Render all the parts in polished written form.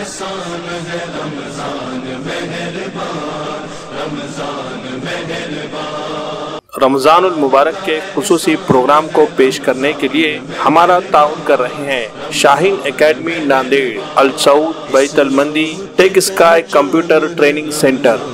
احسان ہے رمضان مہربان، رمضان مہربان۔ رمضان المبارک کے خصوصی پروگرام کو پیش کرنے کے لیے ہمارا تعاون کر رہے ہیں شاہین اکیڈمی ناندیڑ، السعود، بیت المندی، ٹیک اسکائی کمپیوٹر ٹریننگ سینٹر۔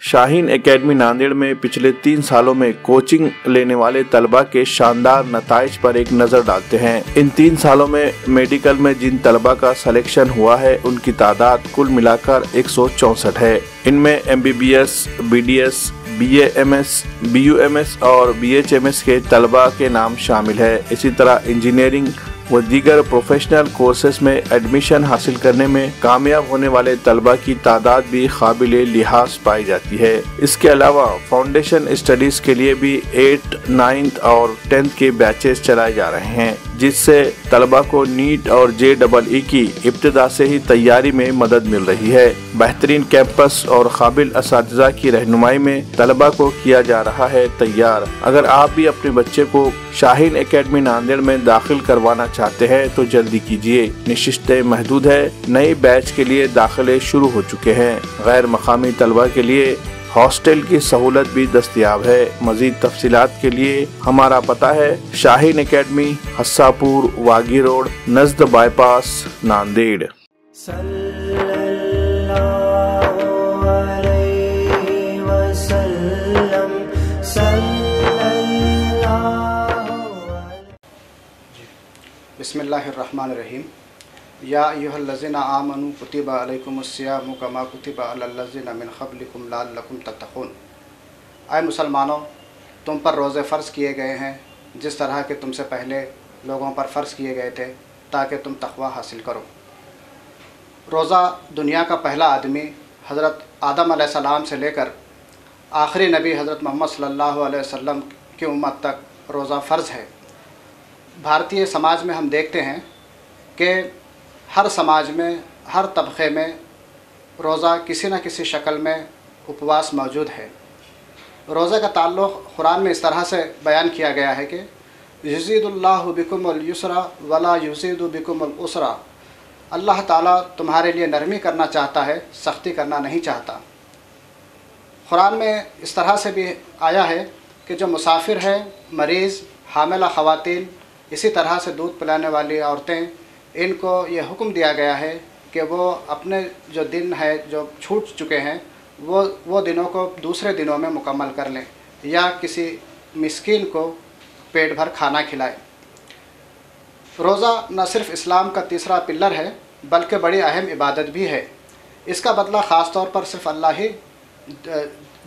شاہین اکیڈمی ناندیڑ میں پچھلے 3 سالوں میں کوچنگ لینے والے طلبہ کے شاندار نتائج پر ایک نظر ڈالتے ہیں۔ ان 3 سالوں میں میڈیکل میں جن طلبہ کا سلیکشن ہوا ہے ان کی تعداد کل ملا کر 164 ہے۔ ان میں MBBS، BDS، BAMS، BUMS اور BHMS کے طلبہ کے نام شامل ہے۔ اسی طرح انجینئرنگ و دیگر پروفیشنل کورسز میں ایڈمیشن حاصل کرنے میں کامیاب ہونے والے طلبہ کی تعداد بھی قابل لحاظ پائی جاتی ہے۔ اس کے علاوہ فاؤنڈیشن اسٹڈیز کے لیے بھی 8th، 9th اور 10th کے بیچز چلائے جا رہے ہیں، جس سے طلبہ کو نیٹ اور JEE کی ابتدا سے ہی تیاری میں مدد مل رہی ہے۔ بہترین کیمپس اور قابل اساتذہ کی رہنمائی میں طلبہ کو کیا جا رہا ہے تیار۔ اگر آپ بھی اپنے بچے کو شاہین اکیڈمی ناندیڑ میں داخل کروانا چاہتے ہیں تو جلدی کیجیے، نشستیں محدود ہے، نئے بیچ کے لیے داخلے شروع ہو چکے ہیں۔ غیر مقامی طلبہ کے لیے ہاسٹل کی سہولت بھی دستیاب ہے۔ مزید تفصیلات کے لیے ہمارا پتہ ہے شاہین اکیڈمی، حساپور، واگی روڈ، نزد بائی پاس، ناندیڑ۔ بسم اللہ الرحمن الرحیم۔ یا ایھا الذین آمنوا کتب علیکم الصیام کما کتب علی الذین من قبلکم لعلکم تتقون۔ اے مسلمانوں، تم پر روزے فرض کیے گئے ہیں جس طرح کہ تم سے پہلے لوگوں پر فرض کیے گئے تھے تاکہ تم تقوی حاصل کرو۔ روزہ دنیا کا پہلا آدمی حضرت آدم علیہ السلام سے لے کر آخری نبی حضرت محمد صلی اللہ علیہ وسلم کی امت تک روزہ فرض ہے۔ بھارتیہ سماج میں ہم دیکھتے ہیں کہ ہر سماج میں، ہر طبقے میں روزہ کسی نہ کسی شکل میں اپواس موجود ہے۔ روزہ کا تعلق قرآن میں اس طرح سے بیان کیا گیا ہے کہ یزید اللہ بکم اليسر ولا یزید بکم العسر۔ اللہ تعالیٰ تمہارے لیے نرمی کرنا چاہتا ہے، سختی کرنا نہیں چاہتا۔ قرآن میں اس طرح سے بھی آیا ہے کہ جو مسافر ہے، مریض، حاملہ خواتین، اسی طرح سے دودھ پلانے والی عورتیں، ان کو یہ حکم دیا گیا ہے کہ وہ اپنے جو دن ہے جو چھوٹ چکے ہیں وہ دنوں کو دوسرے دنوں میں مکمل کر لیں یا کسی مسکین کو پیٹ بھر کھانا کھلائیں۔ روزہ نہ صرف اسلام کا تیسرا پلر ہے بلکہ بڑی اہم عبادت بھی ہے۔ اس کا بدلہ خاص طور پر صرف اللہ ہی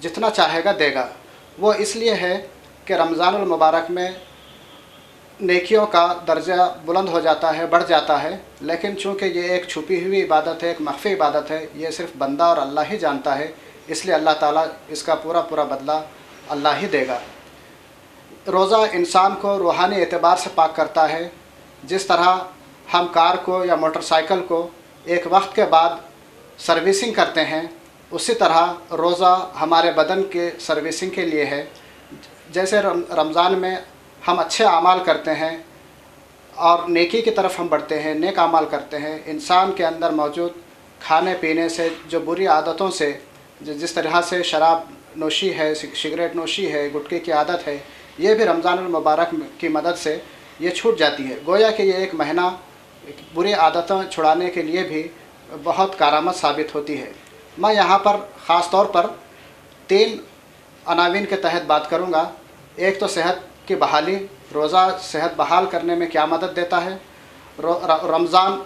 جتنا چاہے گا دے گا۔ وہ اس لیے ہے کہ رمضان المبارک میں نیکیوں کا درجہ بلند ہو جاتا ہے، بڑھ جاتا ہے، لیکن چونکہ یہ ایک چھپی ہوئی عبادت ہے، ایک مخفی عبادت ہے، یہ صرف بندہ اور اللہ ہی جانتا ہے، اس لیے اللہ تعالیٰ اس کا پورا بدلہ اللہ ہی دے گا۔ روزہ انسان کو روحانی اعتبار سے پاک کرتا ہے۔ جس طرح ہم کار کو یا موٹر سائیکل کو ایک وقت کے بعد سروسنگ کرتے ہیں، اسی طرح روزہ ہمارے بدن کے سروسنگ کے لیے ہے۔ جیسے رمضان میں ہم اچھے اعمال کرتے ہیں اور نیکی کی طرف ہم بڑھتے ہیں، نیک اعمال کرتے ہیں، انسان کے اندر موجود کھانے پینے سے جو بری عادتوں سے، جس طرح سے شراب نوشی ہے، سگریٹ نوشی ہے، گٹکے کی عادت ہے، یہ بھی رمضان المبارک کی مدد سے یہ چھوٹ جاتی ہے۔ گویا کہ یہ ایک مہینہ بری عادتیں چھڑانے کے لیے بھی بہت کارآمد ثابت ہوتی ہے۔ میں یہاں پر خاص طور پر 3 عناوین کے تحت بات کروں گا۔ ایک تو صحت کی بحالی، روزہ صحت بحال کرنے میں کیا مدد دیتا ہے، رمضان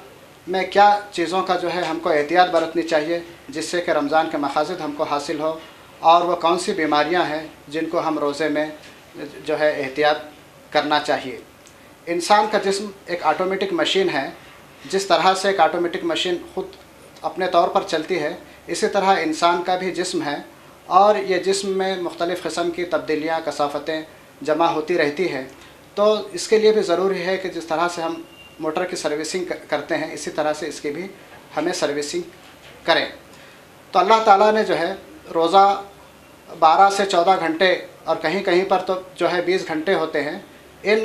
میں کیا چیزوں کا جو ہے ہم کو احتیاط برتنی چاہیے جس سے کہ رمضان کے مقاصد ہم کو حاصل ہو، اور وہ کون سی بیماریاں ہیں جن کو ہم روزے میں جو ہے احتیاط کرنا چاہیے۔ انسان کا جسم ایک آٹومیٹک مشین ہے۔ جس طرح سے ایک آٹومیٹک مشین خود اپنے طور پر چلتی ہے، اسی طرح انسان کا بھی جسم ہے، اور یہ جسم میں مختلف قسم کی تبدیلیاں، کثافتیں جمع ہوتی رہتی ہے۔ تو اس کے لیے بھی ضروری ہے کہ جس طرح سے ہم موٹر کی سروسنگ کرتے ہیں، اسی طرح سے اس کی بھی ہمیں سروسنگ کریں۔ تو اللہ تعالیٰ نے جو ہے روزہ 12 سے 14 گھنٹے اور کہیں کہیں پر تو جو ہے 20 گھنٹے ہوتے ہیں، ان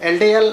LDL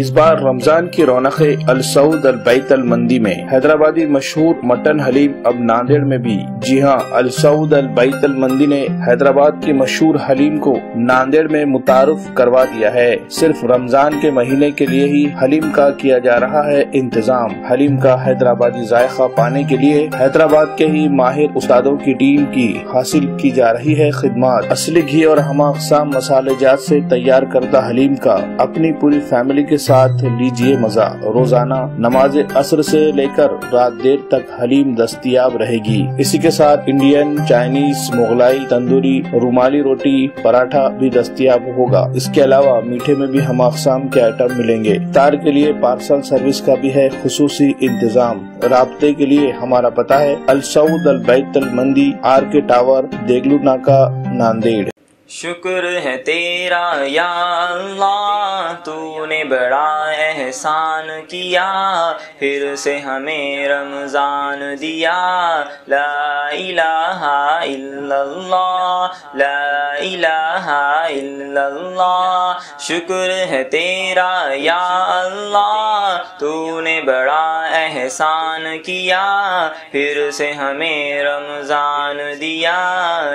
اس بار رمضان کی رونقیں السعود البیت المندی میں، حیدرآبادی مشہور مٹن حلیم اب ناندیڑ میں بھی۔ جی ہاں، السعود البیت المندی نے حیدرآباد کے مشہور حلیم کو ناندیڑ میں متعارف کروا دیا ہے۔ صرف رمضان کے مہینے کے لیے ہی حلیم کا کیا جا رہا ہے انتظام۔ حلیم کا حیدرآبادی ذائقہ پانے کے لیے حیدرآباد کے ہی ماہر استادوں کی ٹیم کی حاصل کی جا رہی ہے خدمات۔ اصلی گھی اور ہم اقسام مسالے جات سے تیار کردہ حلیم کا اپنی پوری فیملی کے ساتھ لیجئے مزہ۔ روزانہ نماز عصر سے لے کر رات دیر تک حلیم دستیاب رہے گی۔ اسی کے ساتھ انڈین، چائنیز، مغلائی، تندوری، رومالی روٹی، پراٹھا بھی دستیاب ہوگا۔ اس کے علاوہ میٹھے میں بھی ہم اقسام کے آئٹم ملیں گے۔ افطار کے لیے پارسل سروس کا بھی ہے خصوصی انتظام۔ رابطے کے لیے ہمارا پتہ ہے السعود البیت المندی، آر کے ٹاور، دیگلو ناکا، ناندیڑ۔ شکر ہے تیرا یا اللہ، تو نے بڑا احسان کیا، پھر سے ہمیں رمضان دیا۔ لا الہ الا اللہ، لا الہ الا اللہ۔ شکر ہے تیرا یا اللہ، تو نے بڑا احسان کیا، پھر سے ہمیں رمضان دیا۔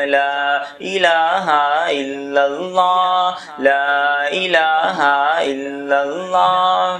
لا الہ الا اللہ، لا الہ الا اللہ۔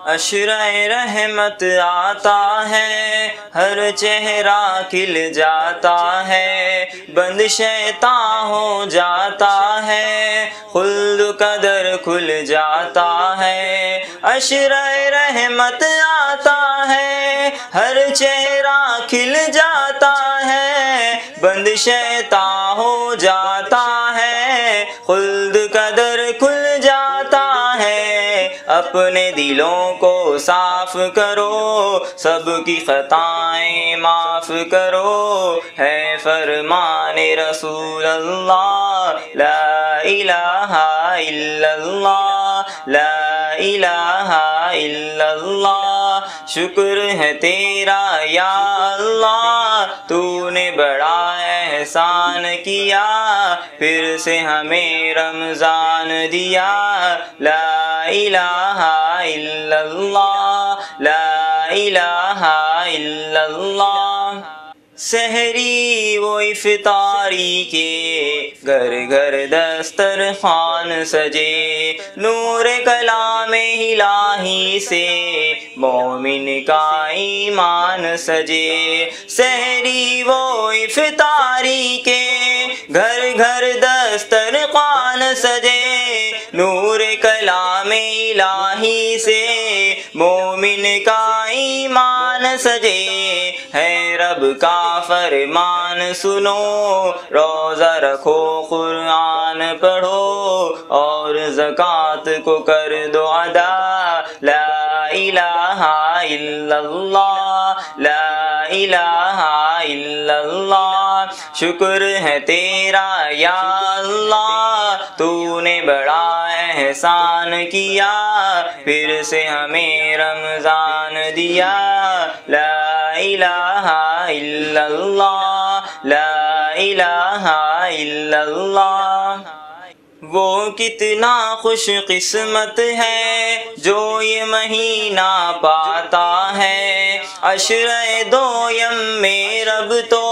عشرۂ رحمت آتا ہے، ہر چہرہ کھل جاتا ہے، بند شیطان ہو جاتا ہے، خلد کا در کھل جاتا ہے۔ عشرۂ رحمت آتا ہے، ہر چہرہ کھل جاتا ہے، بند شیطان ہو جاتا ہے، خلد کا در کھل جاتا ہے۔ اپنے دلوں کو صاف کرو، سب کی خطائیں معاف کرو، ہے فرمان رسول اللہ۔ لا الہ الا اللہ، لا الہ الا اللہ۔ شکر ہے تیرا یا اللہ، تو نے بڑا احسان کیا، پھر سے ہمیں رمضان دیا۔ لا الہ الا اللہ، لا الہ الا اللہ۔ سحری و افطاری کے گھر گھر دسترخوان سجے، نور کلام الہی سے مومن کا ایمان سجے۔ سحری و افطاری کے گھر گھر دسترخوان سجے، نور کلام الہی سے مومن کا ایمان سجے۔ ہے رب کا فرمان سنو، روزہ رکھو، قرآن پڑھو، اور زکوٰۃ کو کر دو ادا۔ لا الہ الا اللہ، لا الہ الا اللہ۔ شکر ہے تیرا یا اللہ، تو نے بڑا احسان کیا، پھر سے ہمیں رمضان دیا۔ لا الہ الا اللہ، لا الہ الا اللہ۔ وہ کتنا خوش قسمت ہے جو یہ مہینہ پاتا ہے، عشرۂ دویم میں رب تو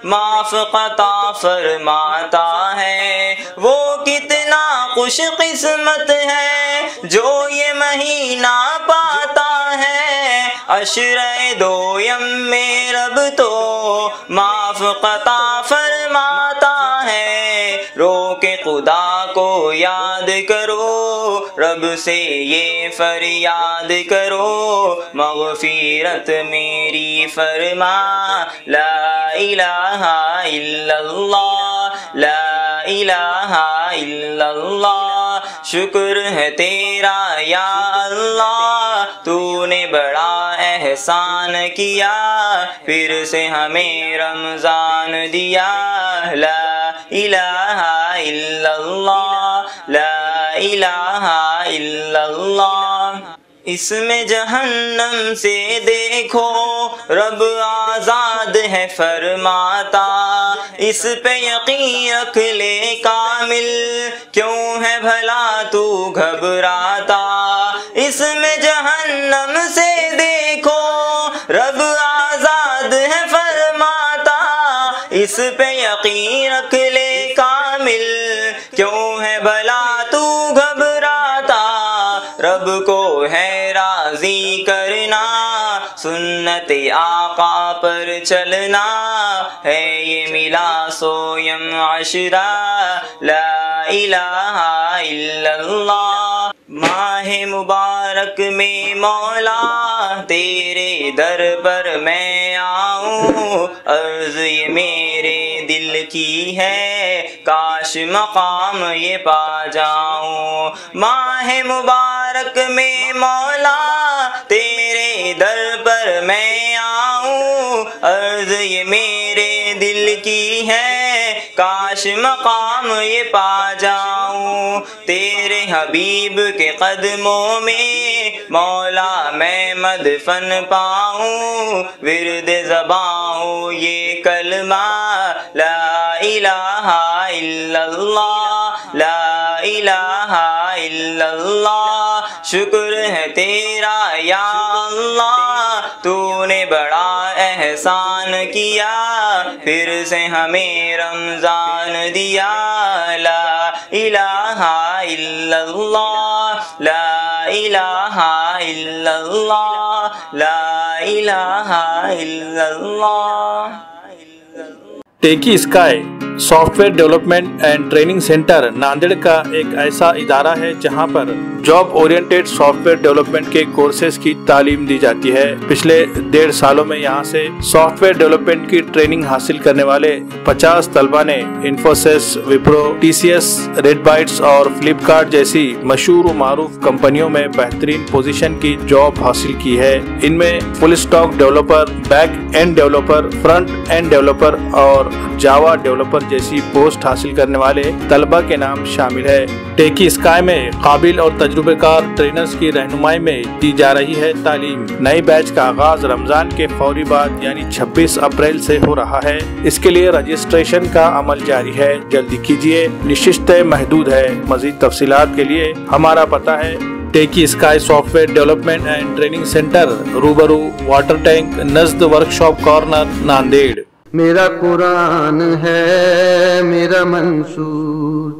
معاف عطا فرماتا ہے۔ وہ کتنا خوش قسمت ہے جو یہ مہینہ پاتا ہے، عشرۂ دویم میں رب تو معاف عطا فرماتا ہے۔ رو کے خدا کو یاد کرو، رب سے یہ فریاد کرو، مغفرت میری فرما۔ لا الہ الا اللہ، لا الہ الا اللہ۔ شکر ہے تیرا یا اللہ، تو نے بڑا احسان کیا، پھر سے ہمیں رمضان دیا۔ لا الہ الا اللہ، لا الہ الا اللہ۔ اس میں جہنم سے دیکھو رب آزاد ہے فرماتا، اس پہ یقین رکھ لے کامل، کیوں ہے بھلا تو گھبراتا؟ اس میں جہنم سے دیکھو رب آزاد ہے فرماتا، اس پہ یقین رکھ لے کامل، کیوں ہے بھلا تو گھبراتا؟ رب کو ہے راضی کرنا، سنت آقا پر چلنا، ہے یہ ملا سویم عشرہ لا الہ الا اللہ۔ ماہ مبارک میں مولا تیرے در پر میں آؤں، عرض یہ میرے دل کی ہے، کاش مقام یہ پا جاؤں۔ ماہ مبارک میں مولا تیرے در پر میں آؤں، عرض یہ میرے دل کی ہے، کاش مقام یہ پا جاؤں۔ تیرے حبیب کے قدموں میں مولا میں مدفن پاؤں، ورد زباں ہو یہ کلمہ لا الہ الا اللہ، لا الہ الا اللہ۔ شکر ہے تیرا یا اللہ، تو نے بڑا احسان کیا، پھر سے ہمیں رمضان دیا، لا الہ الا اللہ، لا الہ الا اللہ، لا الہ الا اللہ۔ Techy sky software development and training centre Nanded کا ایک ایسا ادارہ ہے جہاں پر job oriented software development کے کورسز کی تعلیم دی جاتی ہے۔ پچھلے 1.5 سالوں میں یہاں سے سافٹ ویئر ڈیولپمنٹ کی ٹریننگ حاصل کرنے والے 50 طلبہ نے Infosys, Wipro, T C S, red bytes اور فلپ کارٹ جیسی مشہور و معروف کمپنیوں میں بہترین پوزیشن کی جاب حاصل کی ہے۔ ان میں full stack developer, back end developer, front end developer اور جاوا ڈیولپر جیسی پوسٹ حاصل کرنے والے طلبہ کے نام شامل ہے۔ ٹیکی اسکائی میں قابل اور تجربہ کار ٹرینرز کی رہنمائی میں دی جا رہی ہے تعلیم۔ نئی بیچ کا آغاز رمضان کے فوری بعد یعنی 26 اپریل سے ہو رہا ہے۔ اس کے لیے رجسٹریشن کا عمل جاری ہے، جلدی کیجیے، نشستیں محدود ہے۔ مزید تفصیلات کے لیے ہمارا پتہ ہے techy sky software development and training centre, روبرو واٹر ٹینک، نزد ورکشاپ کارنر، ناندیڑ۔ میرا قرآن ہے میرا منصور،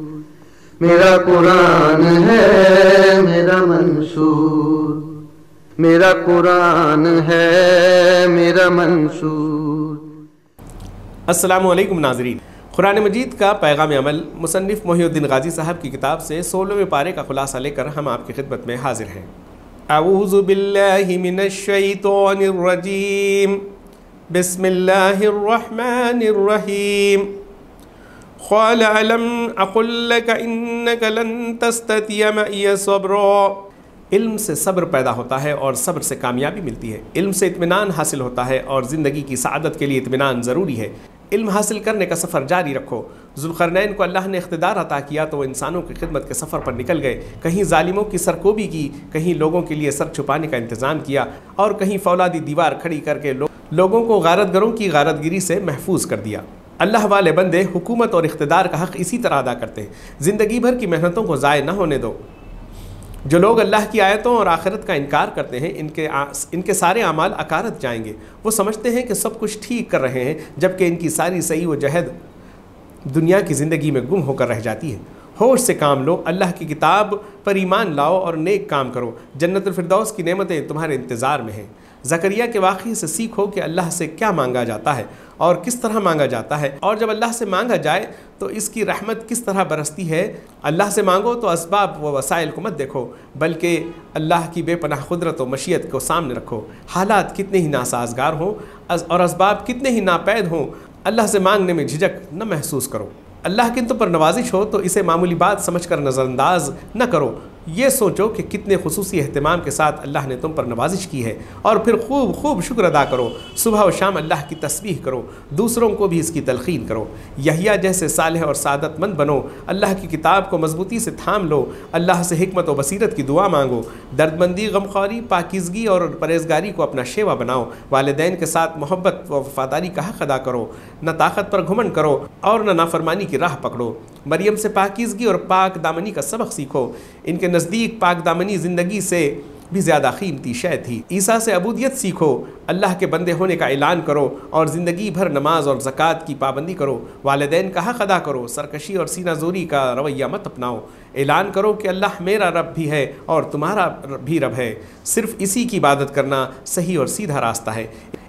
میرا قرآن ہے میرا منصور، میرا قرآن ہے میرا منصور۔ السلام علیکم ناظرین، قرآن مجید کا پیغام عمل مصنف محی الدین غازی صاحب کی کتاب سے 16ویں پارے کا خلاصہ لے کر ہم آپ کی خدمت میں حاضر ہیں۔ اعوذ باللہ من الشیطان الرجیم، بسم اللہ الرحمن الرحیم۔ قال علم اقل لك انك لن تستطيع معي صبرا۔ علم سے صبر پیدا ہوتا ہے اور صبر سے کامیابی ملتی ہے۔ علم سے اطمینان حاصل ہوتا ہے اور زندگی کی سعادت کے لیے اطمینان ضروری ہے۔ علم حاصل کرنے کا سفر جاری رکھو۔ ذوالقرنین کو اللہ نے اقتدار عطا کیا تو وہ انسانوں کی خدمت کے سفر پر نکل گئے، کہیں ظالموں کی سرکوبی کی، کہیں لوگوں کے لیے سر چھپانے کا انتظام کیا اور کہیں فولادی دیوار کھڑی کر کے لوگوں کو غارت گروں کی غارت گری سے محفوظ کر دیا۔ اللہ والے بندے حکومت اور اقتدار کا حق اسی طرح ادا کرتے ہیں۔ زندگی بھر کی محنتوں کو ضائع نہ ہونے دو۔ جو لوگ اللہ کی آیتوں اور آخرت کا انکار کرتے ہیں ان کے سارے اعمال اکارت جائیں گے۔ وہ سمجھتے ہیں کہ سب کچھ ٹھیک کر رہے ہیں، جبکہ ان کی ساری صحیح و جہد دنیا کی زندگی میں گم ہو کر رہ جاتی ہے۔ ہوش سے کام لو، اللہ کی کتاب پر ایمان لاؤ اور نیک کام کرو۔ جنت الفردوس کی نعمتیں تمہارے انتظار میں ہیں۔ زکریا کے واقعے سے سیکھو کہ اللہ سے کیا مانگا جاتا ہے اور کس طرح مانگا جاتا ہے، اور جب اللہ سے مانگا جائے تو اس کی رحمت کس طرح برستی ہے۔ اللہ سے مانگو تو اسباب و وسائل کو مت دیکھو، بلکہ اللہ کی بے پناہ قدرت و مشیت کو سامنے رکھو۔ حالات کتنے ہی ناسازگار ہوں اور اسباب کتنے ہی ناپید ہوں، اللہ سے مانگنے میں جھجک نہ محسوس کرو۔ اللہ کی تم پر نوازش ہو تو اسے معمولی بات سمجھ کر نظر انداز نہ کرو۔ یہ سوچو کہ کتنے خصوصی اہتمام کے ساتھ اللہ نے تم پر نوازش کی ہے، اور پھر خوب خوب شکر ادا کرو، صبح و شام اللہ کی تسبیح کرو، دوسروں کو بھی اس کی تلقین کرو، یحییٰ جیسے صالح اور سعادت مند بنو، اللہ کی کتاب کو مضبوطی سے تھام لو، اللہ سے حکمت و بصیرت کی دعا مانگو، دردمندی، غمخواری، پاکیزگی اور پرہیزگاری کو اپنا شیوا بناؤ، والدین کے ساتھ محبت و وفاداری کا حق ادا کرو، نہ طاقت پر گھمنڈ کرو اور نہ نافرمانی کی راہ پکڑو، مریم سے پاکیزگی اور پاک دامنی کا سبق سیکھو، ان کے نزدیک پاک دامنی زندگی سے بھی زیادہ قیمتی شے تھی، عیسیٰ سے عبودیت سیکھو، اللہ کے بندے ہونے کا اعلان کرو اور زندگی بھر نماز اور زکوٰۃ کی پابندی کرو، والدین کا حق ادا کرو، سرکشی اور سینہ زوری کا رویہ مت اپناؤ، اعلان کرو کہ اللہ میرا رب بھی ہے اور تمہارا بھی رب ہے، صرف اسی کی عبادت کرنا صحیح اور سیدھا راستہ ہے۔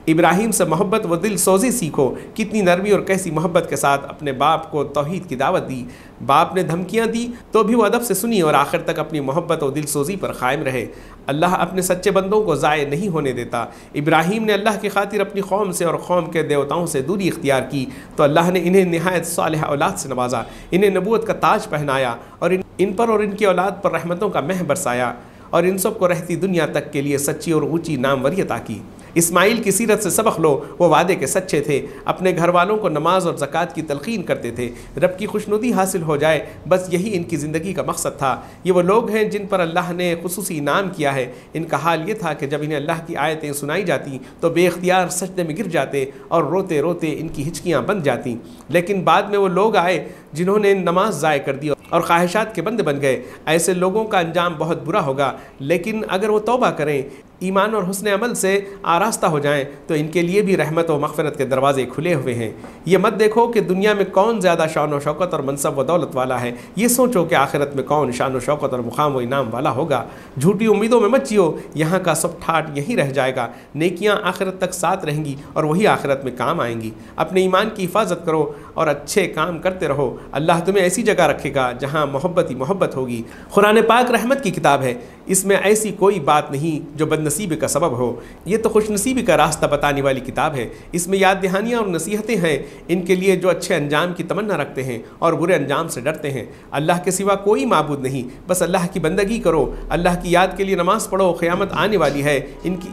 ابراہیم سے محبت و دل سوزی سیکھو، کتنی نرمی اور کیسی محبت کے ساتھ اپنے باپ کو توحید کی دعوت دی، باپ نے دھمکیاں دی تو بھی وہ ادب سے سنی اور آخر تک اپنی محبت و دل سوزی پر قائم رہے۔ اللہ اپنے سچے بندوں کو ضائع نہیں ہونے دیتا۔ ابراہیم نے اللہ کی خاطر اپنی قوم سے اور قوم کے دیوتاؤں سے دوری اختیار کی تو اللہ نے انہیں نہایت صالح اولاد سے نوازا، انہیں نبوت کا تاج پہنایا اور ان پر اور ان کی اولاد پر رحمتوں کا مہ برسایا، اور ان سب کو رہتی دنیا تک کے لیے سچی اور اونچی ناموری عطا کی۔ اسماعیل کی سیرت سے سبق لو، وہ وعدے کے سچے تھے، اپنے گھر والوں کو نماز اور زکوٰۃ کی تلقین کرتے تھے، رب کی خوشنودی حاصل ہو جائے بس یہی ان کی زندگی کا مقصد تھا۔ یہ وہ لوگ ہیں جن پر اللہ نے خصوصی انعام کیا ہے، ان کا حال یہ تھا کہ جب انہیں اللہ کی آیتیں سنائی جاتی تو بے اختیار سجدے میں گر جاتے اور روتے روتے ان کی ہچکیاں بند جاتیں، لیکن بعد میں وہ لوگ آئے جنہوں نے نماز ضائع کر دی اور خواہشات کے بندے بن گئے۔ ایسے لوگوں کا انجام بہت برا ہوگا، لیکن اگر وہ توبہ کریں، ایمان اور حسن عمل سے آراستہ ہو جائیں تو ان کے لیے بھی رحمت و مغفرت کے دروازے کھلے ہوئے ہیں۔ یہ مت دیکھو کہ دنیا میں کون زیادہ شان و شوکت اور منصب و دولت والا ہے، یہ سوچو کہ آخرت میں کون شان و شوکت اور مقام و انعام والا ہوگا۔ جھوٹی امیدوں میں مت جیو، یہاں کا سب ٹھاٹ یہیں رہ جائے گا، نیکیاں آخرت تک ساتھ رہیں گی اور وہی آخرت میں کام آئیں گی۔ اپنے ایمان کی حفاظت کرو اور اچھے کام کرتے رہو، اللہ تمہیں ایسی جگہ رکھے گا جہاں محبت ہی محبت ہوگی۔ قرآن پاک رحمت کی کتاب ہے، اس میں ایسی کوئی بات نہیں جو بد نصیبی کا سبب ہو، یہ تو خوش نصیبی کا راستہ بتانے والی کتاب ہے۔ اس میں یاد دہانیاں اور نصیحتیں ہیں ان کے لیے جو اچھے انجام کی تمنا رکھتے ہیں اور برے انجام سے ڈرتے ہیں۔ اللہ کے سوا کوئی معبود نہیں، بس اللہ کی بندگی کرو، اللہ کی یاد کے لیے نماز پڑھو، قیامت آنے والی ہے،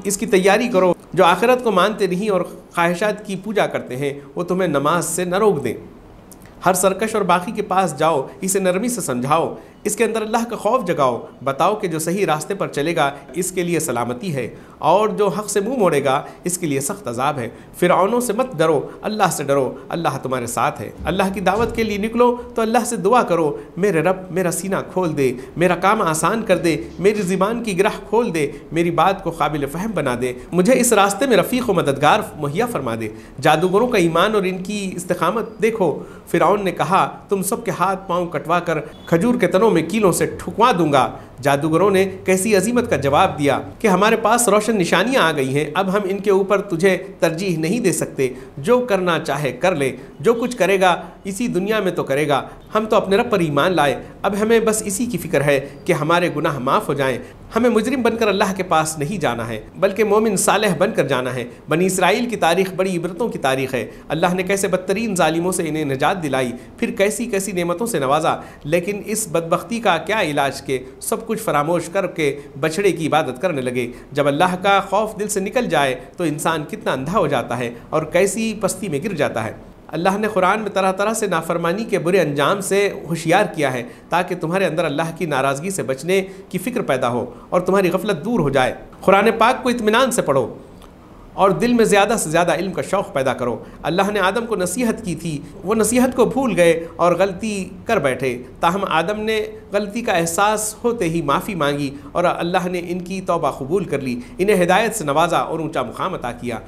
اس کی تیاری کرو۔ جو آخرت کو مانتے نہیں اور خواہشات کی پوجا کرتے ہیں وہ تمہیں نماز سے نہ روک دیں۔ ہر سرکش اور باقی کے پاس جاؤ، اسے نرمی سے سمجھاؤ، اس کے اندر اللہ کا خوف جگاؤ، بتاؤ کہ جو صحیح راستے پر چلے گا اس کے لیے سلامتی ہے اور جو حق سے منہ موڑے گا اس کے لیے سخت عذاب ہے۔ فرعونوں سے مت ڈرو، اللہ سے ڈرو، اللہ تمہارے ساتھ ہے۔ اللہ کی دعوت کے لیے نکلو تو اللہ سے دعا کرو، میرے رب میرا سینہ کھول دے، میرا کام آسان کر دے، میری زبان کی گرہ کھول دے، میری بات کو قابل فہم بنا دے، مجھے اس راستے میں رفیق و مددگار مہیا فرما دے۔ جادوگروں کا ایمان اور ان کی استقامت دیکھو۔ فرعون نے کہا تم سب کے ہاتھ پاؤں کٹوا کر کھجور کے تنوں میں کیلوں سے ٹھکوا دوں گا۔ جادوگروں نے کیسی عظیمت کا جواب دیا کہ ہمارے پاس روشن نشانیاں آ گئی ہیں، اب ہم ان کے اوپر تجھے ترجیح نہیں دے سکتے، جو کرنا چاہے کر لے، جو کچھ کرے گا اسی دنیا میں تو کرے گا، ہم تو اپنے رب پر ایمان لائے، اب ہمیں بس اسی کی فکر ہے کہ ہمارے گناہ معاف ہو جائیں، ہمیں مجرم بن کر اللہ کے پاس نہیں جانا ہے بلکہ مومن صالح بن کر جانا ہے۔ بنی اسرائیل کی تاریخ بڑی عبرتوں کی تاریخ ہے، اللہ نے کیسے بدترین ظالموں سے انہیں نجات دلائی، پھر کیسی کیسی نعمتوں سے نوازا، لیکن اس بدبختی کا کیا علاج کہ سب کچھ فراموش کر کے بچڑے کی عبادت کرنے لگے۔ جب اللہ کا خوف دل سے نکل جائے تو انسان کتنا اندھا ہو جاتا ہے اور کیسی پستی میں گر جاتا ہے۔ اللہ نے قرآن میں طرح طرح سے نافرمانی کے برے انجام سے ہوشیار کیا ہے تاکہ تمہارے اندر اللہ کی ناراضگی سے بچنے کی فکر پیدا ہو اور تمہاری غفلت دور ہو جائے۔ قرآن پاک کو اطمینان سے پڑھو اور دل میں زیادہ سے زیادہ علم کا شوق پیدا کرو۔ اللہ نے آدم کو نصیحت کی تھی، وہ نصیحت کو بھول گئے اور غلطی کر بیٹھے، تاہم آدم نے غلطی کا احساس ہوتے ہی معافی مانگی اور اللہ نے ان کی توبہ قبول کر لی، انہیں ہدایت سے نوازا اور اونچا مقام عطا کیا۔